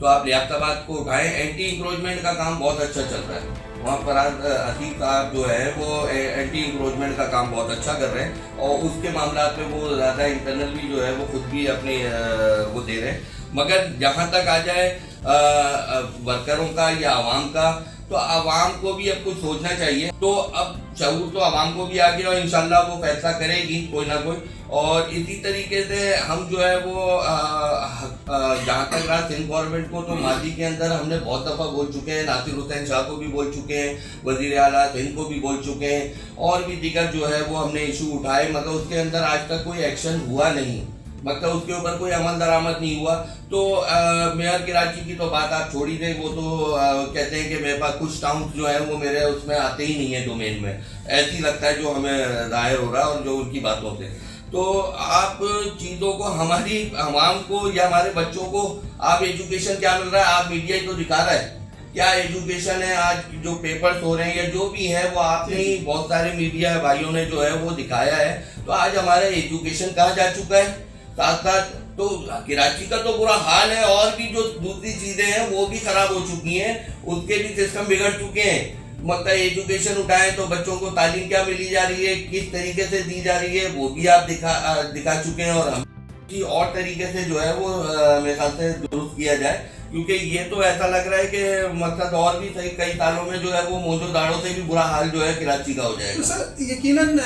تو آپ لیاقت کو اٹھائیں. اینٹی انکروچمنٹ کا کام بہت اچھا چل رہا ہے وہاں پر. عتیق صاحب جو ہے وہ اینٹی انکروچمنٹ کا کام بہت اچھا کر رہے ہیں اور اس کے معاملات میں وہ زیادہ انٹرنلی جو ہے وہ خود بھی اپنے وہ دے رہے ہیں. مگر جہاں تک آ جائے ورکروں کا یا عوام کا, تو عوام کو بھی اب کچھ سوچنا چاہیے. تو اب شعور تو عوام کو بھی آ گیا اور انشاءاللہ وہ فیصلہ کرے گی کوئی نہ کوئی. اور اسی طریقے سے ہم جو ہے وہ جہاں تک رہا سندھ گورنمنٹ کو, تو ماضی کے اندر ہم نے بہت دفعہ بول چکے ہیں, ناصر حسین شاہ کو بھی بول چکے ہیں, وزیر اعلیٰ سندھ کو بھی بول چکے ہیں, اور بھی دیگر جو ہے وہ ہم نے ایشو اٹھائے, مگر اس کے اندر آج تک کوئی ایکشن ہوا نہیں, مطلب اس کے اوپر کوئی عمل درآمد نہیں ہوا. تو میئر کراچی کی تو بات آپ چھوڑی دیں, وہ تو کہتے ہیں کہ میرے پاس کچھ ٹاؤنس جو ہیں وہ میرے اس میں آتے ہی نہیں ہیں ڈومین میں, ایسی لگتا ہے جو ہمیں ظاہر ہو رہا ہے اور جو ان کی باتوں سے. تو آپ چیزوں کو ہماری عوام کو یا ہمارے بچوں کو آپ ایجوکیشن کیا مل رہا ہے, آپ میڈیا ہی تو دکھا رہا ہے کیا ایجوکیشن ہے. آج جو پیپرز ہو رہے ہیں یا جو بھی ہے وہ آپ نے ہی بہت سارے میڈیا بھائیوں نے جو ہے وہ دکھایا ہے. تو آج ہمارا ایجوکیشن کہاں جا چکا ہے. ساتھ ساتھ تو کراچی کا تو برا حال ہے, اور بھی جو دوسری چیزیں ہیں وہ بھی خراب ہو چکی ہیں, اس کے بھی سسٹم بگڑ چکے ہیں. مطلب ایجوکیشن اٹھائیں تو بچوں کو تعلیم کیا ملی جا رہی ہے, کس طریقے سے دی جا رہی ہے, وہ بھی آپ دکھا چکے ہیں. اور ہم اور طریقے سے جو ہے وہ میرے خیال سے درست کیا جائے, کیونکہ یہ تو ایسا لگ رہا ہے کہ مقصد اور بھی کئی سالوں میں جو ہے وہ موجود داڑوں سے بھی برا حال جو ہے کراچی کا ہو جائے گا. تو سر یقیناً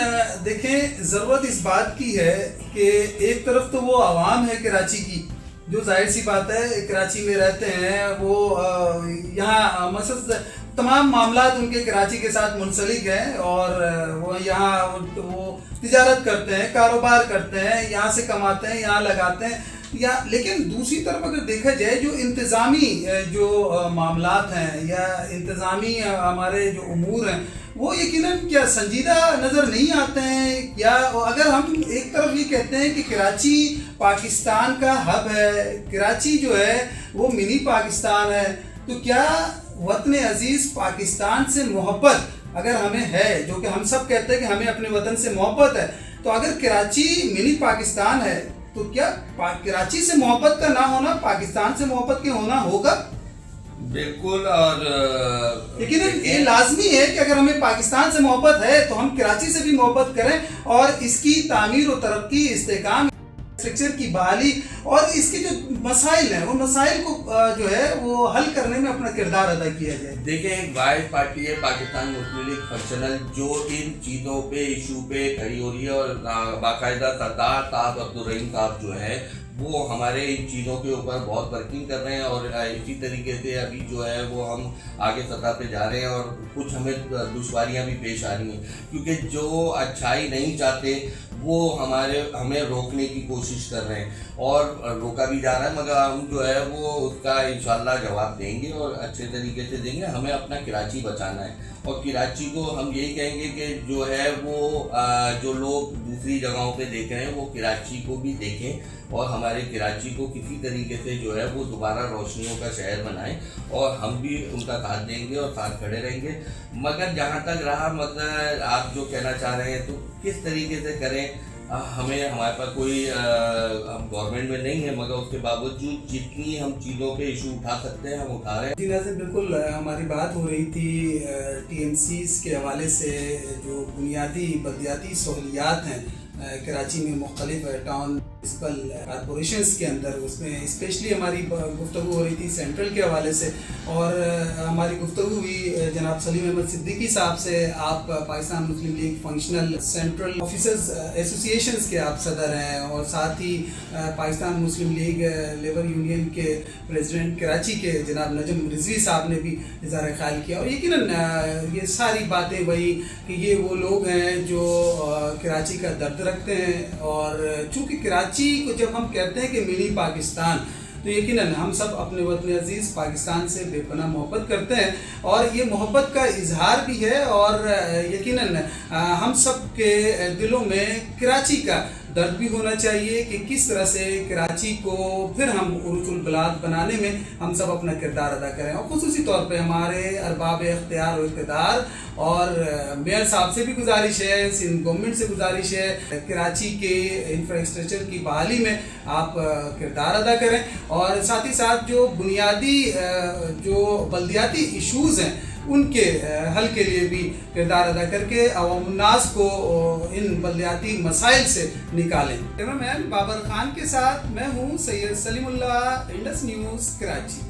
دیکھیں ضرورت اس بات کی ہے کہ ایک طرف تو وہ عوام ہے کراچی کی, جو ظاہر سی بات ہے کراچی میں رہتے ہیں, وہ یہاں مثلا تمام معاملات ان کے کراچی کے ساتھ منسلک ہیں, اور وہ یہاں وہ تجارت کرتے ہیں, کاروبار کرتے ہیں, یہاں سے کماتے ہیں, یہاں لگاتے ہیں. لیکن دوسری طرف اگر دیکھا جائے جو انتظامی جو معاملات ہیں یا انتظامی ہمارے جو امور ہیں وہ یقیناً کیا سنجیدہ نظر نہیں آتے ہیں. یا اگر ہم ایک طرف یہ کہتے ہیں کہ کراچی پاکستان کا ہب ہے, کراچی جو ہے وہ منی پاکستان ہے, تو کیا وطن عزیز پاکستان سے محبت اگر ہمیں ہے, جو کہ ہم سب کہتے ہیں کہ ہمیں اپنے وطن سے محبت ہے, تو اگر کراچی منی پاکستان ہے تو کیا کراچی سے محبت کا نہ ہونا پاکستان سے محبت کے ہونا ہوگا؟ بالکل. اور لیکن یہ لازمی ہے کہ اگر ہمیں پاکستان سے محبت ہے تو ہم کراچی سے بھی محبت کریں, اور اس کی تعمیر و ترقی, استحکام, اسٹرکچر کی بحالی اور اس کے جو مسائل ہیں وہ مسائل کو جو ہے وہ حل کرنے میں اپنا کردار ادا کیا جائے. دیکھیں ایک واحد پارٹی ہے پاکستان مسلم لیگ فنکشنل, جو ان چیزوں پہ ایشو پہ کھڑی ہو رہی ہے, اور باقاعدہ سردار صاحب عبدالرحیم صاحب جو ہے وہ ہمارے ان چیزوں کے اوپر بہت ورکنگ کر رہے ہیں. اور اسی طریقے سے ابھی جو ہے وہ ہم آگے سطح پہ جا رہے ہیں, اور کچھ ہمیں دشواریاں بھی پیش آ رہی ہیں, کیونکہ جو اچھائی نہیں چاہتے وہ ہمیں روکنے کی کوشش کر رہے ہیں, اور روکا بھی جا رہا ہے, مگر ہم جو ہے وہ اس کا انشاءاللہ جواب دیں گے اور اچھے طریقے سے دیں گے. ہمیں اپنا کراچی بچانا ہے, اور کراچی کو ہم یہی کہیں گے کہ جو ہے وہ جو لوگ دوسری جگہوں پہ دیکھ رہے ہیں وہ کراچی کو بھی دیکھیں, اور ہمارے کراچی کو کسی طریقے سے جو ہے وہ دوبارہ روشنیوں کا شہر بنائیں, اور ہم بھی ان کا ساتھ دیں گے اور ساتھ کھڑے رہیں گے. مگر جہاں تک رہا مطلب آپ جو کہنا چاہ رہے ہیں تو کس طریقے سے کریں, ہمارے پاس کوئی ہم گورنمنٹ میں نہیں ہے, مگر اس کے باوجود جتنی ہم چیزوں پہ ایشو اٹھا سکتے ہیں ہم اٹھا رہے ہیں. جی ناظرین, بالکل ہماری بات ہو رہی تھی ٹی ایم سیز کے حوالے سے, جو بنیادی بلدیاتی سہولیات ہیں کراچی میں مختلف ٹاؤن میونسپل کارپوریشنز کے اندر, اس میں اسپیشلی ہماری گفتگو ہو رہی تھی سینٹرل کے حوالے سے, اور ہماری گفتگو ہوئی جناب سلیم احمد صدیقی صاحب سے. آپ پاکستان مسلم لیگ فنکشنل سینٹرل آفیسرز ایسوسی ایشنز کے آپ صدر ہیں, اور ساتھ ہی پاکستان مسلم لیگ لیبر یونین کے پریزیڈنٹ کراچی کے جناب نجم رضوی صاحب نے بھی اظہار خیال کیا. اور یقیناً یہ ساری باتیں وہی کہ یہ وہ لوگ ہیں جو کراچی کا درد رکھتے ہیں, اور چونکہ کراچی کو جب ہم کہتے ہیں کہ منی پاکستان, تو یقیناً ہم سب اپنے وطن عزیز پاکستان سے بے پناہ محبت کرتے ہیں, اور یہ محبت کا اظہار بھی ہے, اور یقیناً ہم سب کے دلوں میں کراچی کا درد بھی ہونا چاہیے کہ کس طرح سے کراچی کو پھر ہم عروج البلاد بنانے میں ہم سب اپنا کردار ادا کریں، اور خصوصی طور پہ ہمارے ارباب اختیار و اقتدار اور میئر صاحب سے بھی گزارش ہے، سندھ گورنمنٹ سے گزارش ہے، کراچی کے انفراسٹرکچر کی بحالی میں آپ کردار ادا کریں، اور ساتھ ہی ساتھ جو بنیادی جو بلدیاتی ایشوز ہیں ان کے حل کے لیے بھی کردار ادا کر کے عوام الناس کو ان بلدیاتی مسائل سے نکالیں۔ کیمرہ مین بابر خان کے ساتھ میں ہوں سید سلیم اللہ، انڈس نیوز کراچی۔